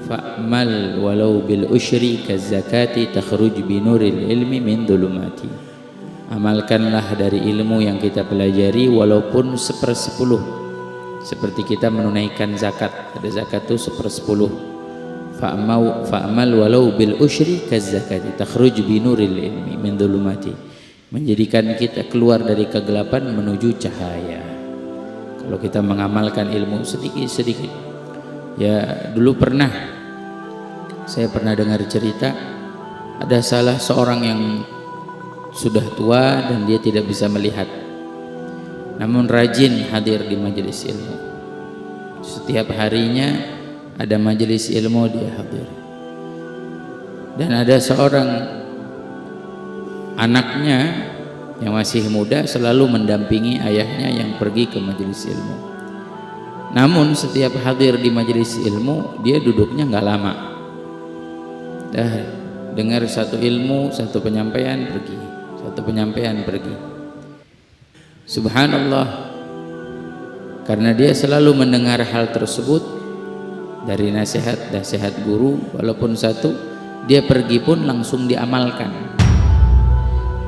fa'mal walau bil usyri kazakati takhruj binuril ilmi min dhulumati. Amalkanlah dari ilmu yang kita pelajari walaupun 1/10, seperti kita menunaikan zakat. Ada zakat itu 1/10. Fa'mal walau bil usyri kazakati takhruj binuril ilmi min dhulumati, menjadikan kita keluar dari kegelapan menuju cahaya. Kalau kita mengamalkan ilmu sedikit-sedikit. Ya, dulu saya pernah dengar cerita ada salah seorang yang sudah tua dan dia tidak bisa melihat, namun rajin hadir di majelis ilmu. Setiap harinya ada majelis ilmu dia hadir. Dan ada seorang anaknya yang masih muda selalu mendampingi ayahnya yang pergi ke majelis ilmu. Namun setiap hadir di majelis ilmu dia duduknya nggak lama. Dah dengar satu ilmu, satu penyampaian pergi, satu penyampaian pergi. Subhanallah, karena dia selalu mendengar hal tersebut dari nasihat guru, walaupun satu, dia pergi pun langsung diamalkan.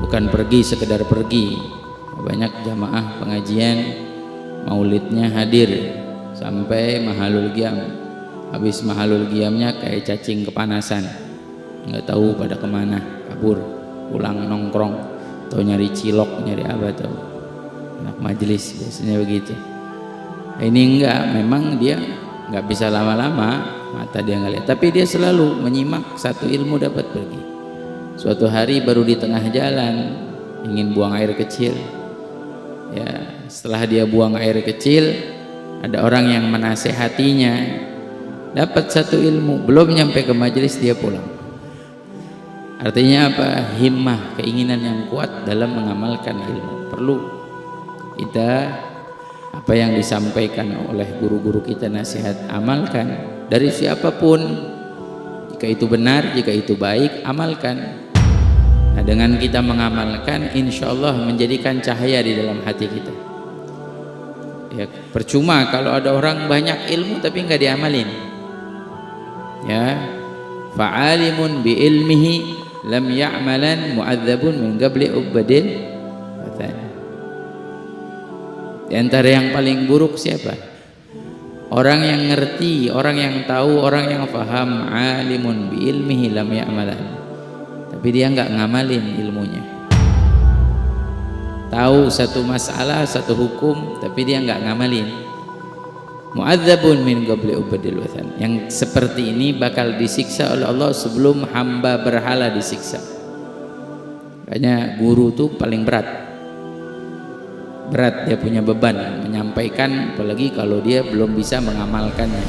Bukan pergi sekedar pergi. Banyak jamaah pengajian maulidnya hadir sampai mahalul qiyam. Habis mahalul qiyamnya kayak cacing kepanasan, nggak tahu pada kemana, kabur, pulang nongkrong, atau nyari cilok, nyari apa tahu. Anak majelis biasanya begitu. Ini enggak, memang dia nggak bisa lama-lama, mata dia nggak lihat, tapi dia selalu menyimak satu ilmu dapat pergi. Suatu hari baru di tengah jalan ingin buang air kecil. Ya, setelah dia buang air kecil, ada orang yang menasehatinya, dapat satu ilmu, belum nyampe ke majelis dia pulang. Artinya apa? Himmah, keinginan yang kuat dalam mengamalkan ilmu. Perlu kita apa yang disampaikan oleh guru-guru kita nasihat, amalkan dari siapapun. Jika itu benar, jika itu baik, amalkan. Nah, dengan kita mengamalkan, insya Allah menjadikan cahaya di dalam hati kita. Ya, percuma kalau ada orang banyak ilmu tapi nggak diamalin. Ya, fa'alimun bi ilmihi lam ya'malan mu'adzabun min qabli ubadil. Di antara yang paling buruk siapa? Orang yang ngerti, orang yang tahu, orang yang faham, alimun bi ilmihi lam ya'malan, tapi dia nggak ngamalin ilmunya. Tahu satu masalah, satu hukum, tapi dia nggak ngamalin. Mu'adzabun min qabli ubadil wathan. Yang seperti ini bakal disiksa oleh Allah sebelum hamba berhala disiksa. Makanya guru tuh paling berat dia punya beban menyampaikan, apalagi kalau dia belum bisa mengamalkannya.